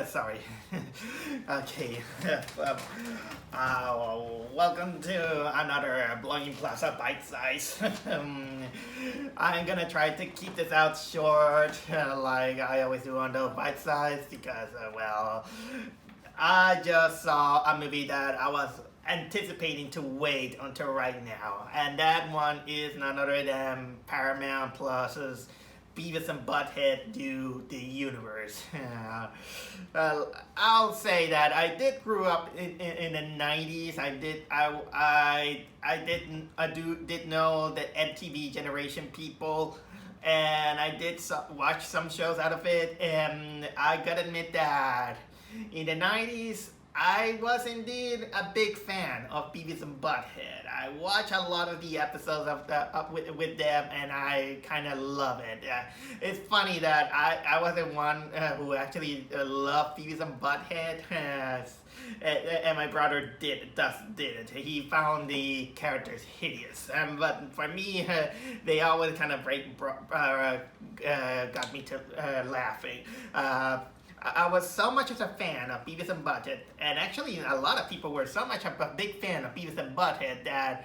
Sorry. Okay. Welcome to another Blogging Plaza Bite Size. I'm gonna try to keep this out short, like I always do on those bite size, because, I just saw a movie that I was anticipating to wait until right now, and that one is none other than Paramount Plus's Beavis and Butthead Do the Universe. I'll say that I did grow up in the 90s. I did know the MTV generation people, and I did watch some shows out of it, and I gotta admit that in the 90s I was indeed a big fan of Beavis and Butthead. I watch a lot of the episodes with them, and I kind of love it. It's funny that I was the one who actually loved Beavis and Butthead, and my brother didn't. He found the characters hideous, but for me, they always kind of got me to laughing. I was so much as a fan of Beavis and Butthead, and actually a lot of people were so much of a big fan of Beavis and Butthead that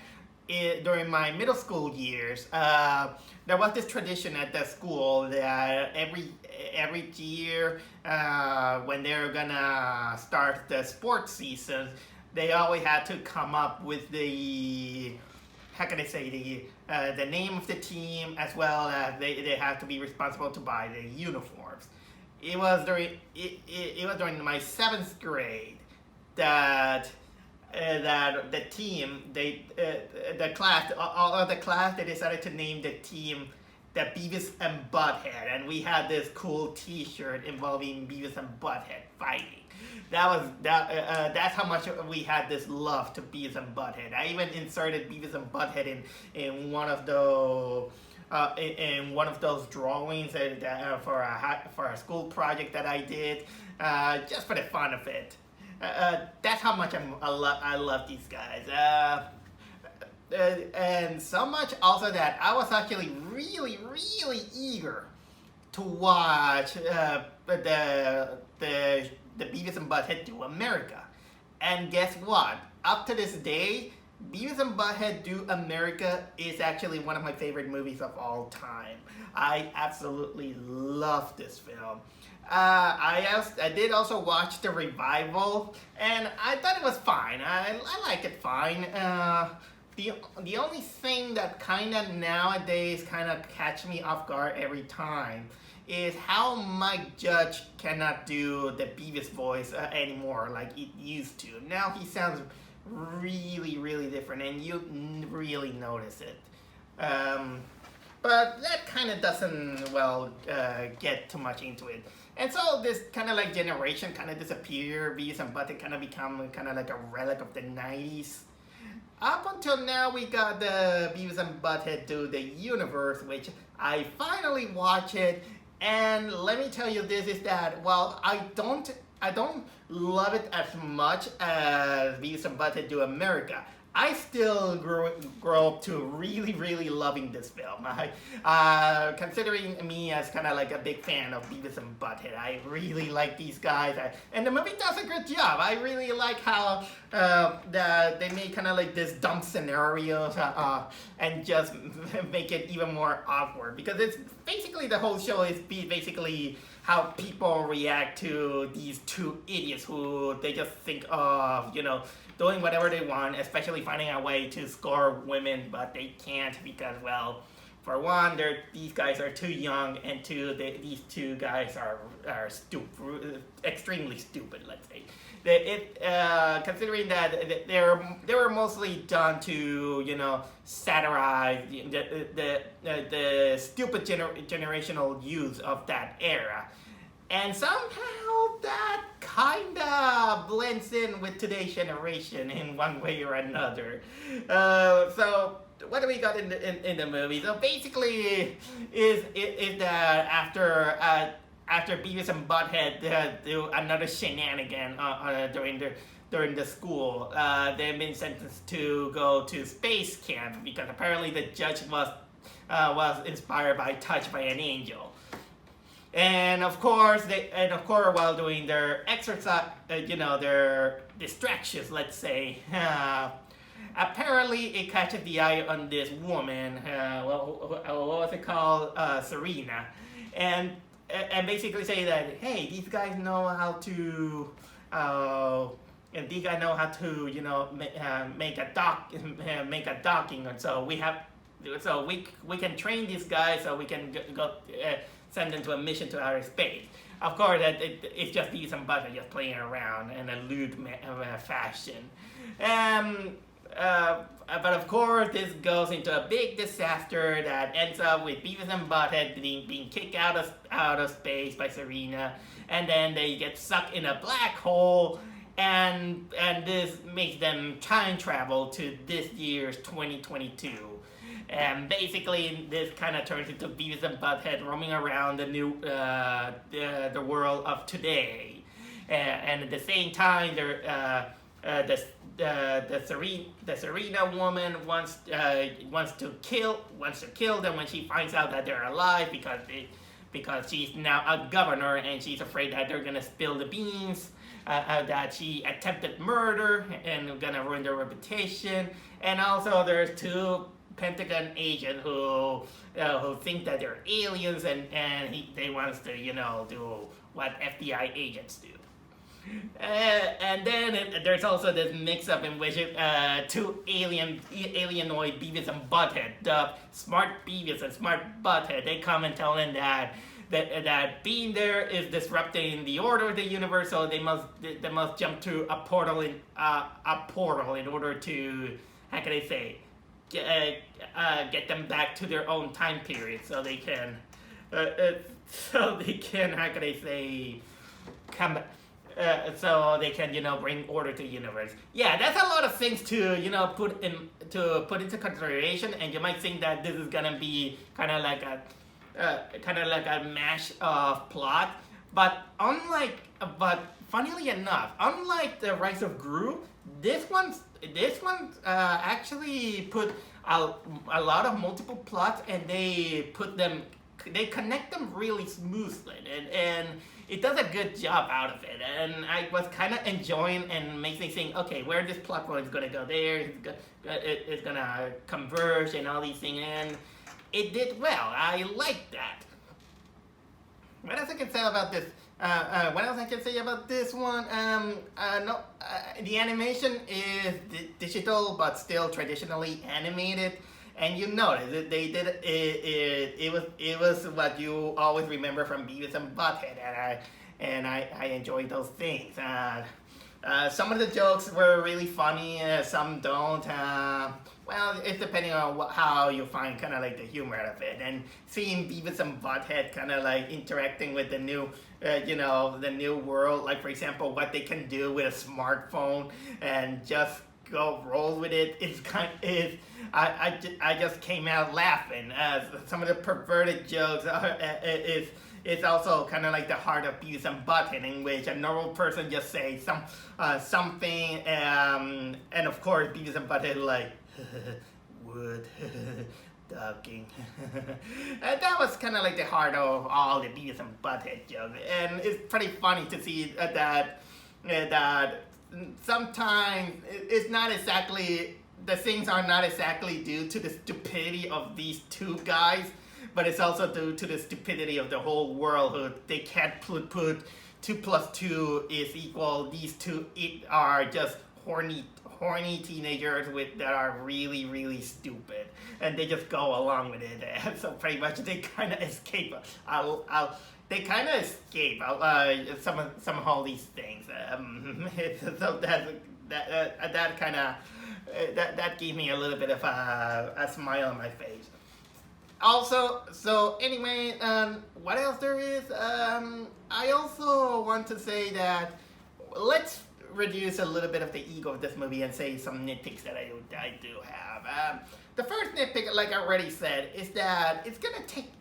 during my middle school years, there was this tradition at the school that every year when they were gonna start the sports season, they always had to come up with the, how can I say, the name of the team, as well as they had to be responsible to buy the uniforms. It was during my 7th grade that the team, the class, all of the class, they decided to name the team the Beavis and Butthead, and we had this cool T-shirt involving Beavis and Butthead fighting. That's how much we had this love to Beavis and Butthead. I even inserted Beavis and Butthead in one of those. In one of those drawings for a school project that I did, just for the fun of it. That's how much I love these guys. And so much also that I was actually really, really eager to watch the Beavis and Butthead Do America. And guess what? Up to this day, Beavis and Butthead Do America is actually one of my favorite movies of all time. I absolutely love this film. I did also watch the revival, and I thought it was fine. I liked it fine. The only thing that kind of nowadays kind of catch me off guard every time is how Mike Judge cannot do the Beavis voice anymore like it used to. Now he sounds really, really different, and you really notice it. But that kind of doesn't, get too much into it. And so this kind of like generation kind of disappear. Beavis and Butthead kind of become kind of like a relic of the 90s. Up until now, we got the Beavis and Butthead Do the Universe, which I finally watched it. And let me tell you this is that, while I don't love it as much as Beavis and Butthead Do America, I still grow up to really, really loving this film. Considering me as kind of like a big fan of Beavis and Butthead, I really like these guys, and the movie does a good job. I really like how they make kind of like this dumb scenarios and just make it even more awkward, because it's basically, the whole show is basically how people react to these two idiots who they just think of, doing whatever they want, especially finding a way to score women, but they can't because, for one, these guys are too young, and two, these two guys are stupid, extremely stupid, let's say. Considering that they were mostly done to, satirize the stupid generational youth of that era. And somehow that kind of blends in with today's generation in one way or another. So what do we got in the movie? So basically, is that after Beavis and Butthead do another shenanigan during the school, they've been sentenced to go to space camp because apparently the judge was inspired by Touched by an Angel. while doing their exercise, their distractions, let's say, apparently it catches the eye on this woman. What was it called? Serena, and basically say that, hey, these guys know how to. And these guys know how to, make make a docking, and so we can train these guys so we can go send them to a mission to outer space. Of course, it's just Beavis and Butthead just playing around in a lewd fashion. But of course, this goes into a big disaster that ends up with Beavis and Butthead being kicked out of space by Serena, and then they get sucked in a black hole, and this makes them time travel to this year's 2022. And basically, this kind of turns into Beavis and Butthead roaming around the world of today, and at the same time, the Serena woman wants to kill them when she finds out that they're alive because she's now a governor and she's afraid that they're gonna spill the beans. That she attempted murder and gonna ruin their reputation, and also there's two Pentagon agents who think that they're aliens, and they wants to do what FBI agents do. And then there's also this mix-up in which two alienoid Beavis and Butthead, the smart Beavis and smart Butthead, they come and tell them that being there is disrupting the order of the universe, so they must jump to a portal in order to, how can I say, get them back to their own time period, so they can how can I say, come. So they can, bring order to the universe. Yeah, that's a lot of things to, put into consideration, and you might think that this is gonna be kind of like a mash of plot, but funnily enough, unlike the Rise of Gru, this one actually put a lot of multiple plots, and they connect them really smoothly, and it does a good job out of it, and I was kind of enjoying, and makes me think, okay, where this plot point is going to go there, it's going to converge and all these things, and it did well. I like that. What else I can say about this? One? The animation is digital, but still traditionally animated. And you notice that they did it was what you always remember from Beavis and Butthead, and I enjoyed those things. Some of the jokes were really funny, some don't. Well, it's depending on how you find kind of like the humor of it. And seeing Beavis and Butthead kind of like interacting with the new, the new world, like for example, what they can do with a smartphone and just go roll with it. I just came out laughing. Some of the perverted jokes it's also kind of like the heart of Beavis and Butthead, in which a normal person just says something, and of course Beavis and Butthead like wood ducking. And that was kind of like the heart of all the Beavis and Butthead jokes, and it's pretty funny to see that sometimes it's not exactly, the things are not exactly due to the stupidity of these two guys, but it's also due to the stupidity of the whole world, who they can't put 2 plus 2 is equal. These two are just horny teenagers that are really, really stupid, and they just go along with it. And so pretty much they kind of escape. Some of all these things. So that gave me a little bit of a smile on my face. Also, so anyway, what else there is? I also want to say that let's reduce a little bit of the ego of this movie and say some nitpicks that I do have. The first nitpick, like I already said, is that it's gonna take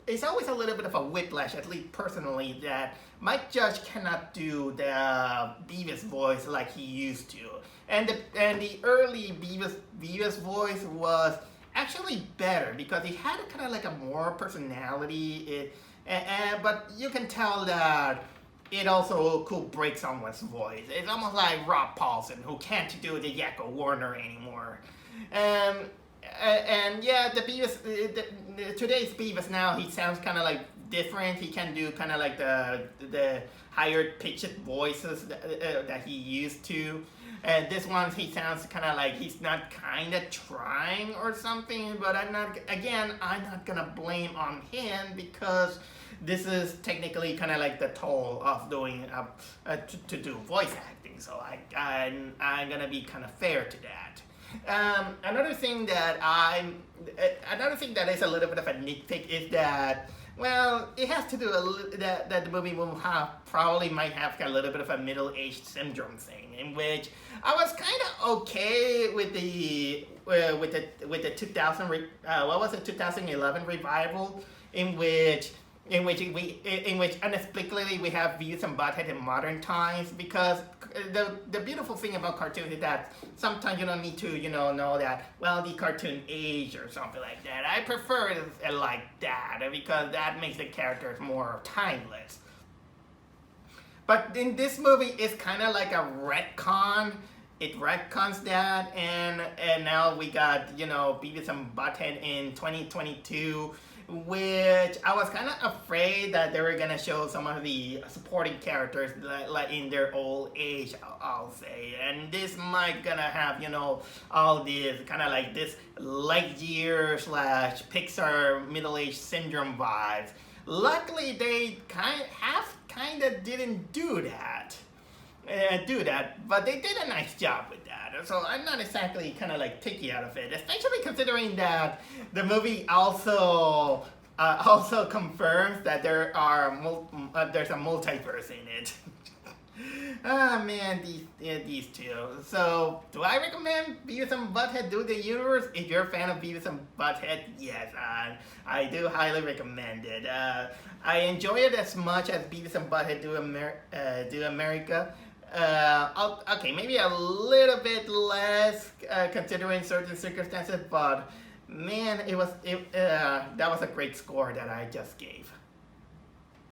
it's always a little bit of a whiplash, at least personally, that Mike Judge cannot do the Beavis voice like he used to, and the early Beavis voice was actually better because he had kind of like a more personality. But you can tell that it also could break someone's voice. It's almost like Rob Paulson, who can't do the Yakko Warner anymore. Um, and yeah, today's Beavis now, he sounds kind of like different. He can do kind of like the higher pitched voices that he used to. And this one, he sounds kind of like he's not kind of trying or something. But I'm not gonna blame on him, because this is technically kind of like the toll of doing to do voice acting. So I'm gonna be kind of fair to that. Another thing that is a little bit of a nitpick is that, well, it has to do that the movie will might have a little bit of a middle-aged syndrome thing, in which I was kind of okay with the 2011 revival, in which inexplicably we have Beavis and Butthead in modern times, because the beautiful thing about cartoons is that sometimes you don't need to know that, well, the cartoon age or something like that. I prefer it like that, because that makes the characters more timeless. But in this movie, it's kind of like a retcon. It retcons that, and now we got Beavis and Butthead in 2022, which I was kind of afraid that they were gonna show some of the supporting characters like in their old age, I'll say, and this might gonna have all this kind of like this Lightyear / Pixar middle-aged syndrome vibes. Luckily, they kind of didn't do that. But they did a nice job with that. So I'm not exactly kind of like picky out of it, especially considering that the movie also confirms that there's a multiverse in it. Ah man, these two. So do I recommend Beavis and Butthead Do the Universe? If you're a fan of Beavis and Butthead, yes, I do highly recommend it. I enjoy it as much as Beavis and Butthead Do America. Okay, maybe a little bit less considering certain circumstances, but man, that was a great score that I just gave.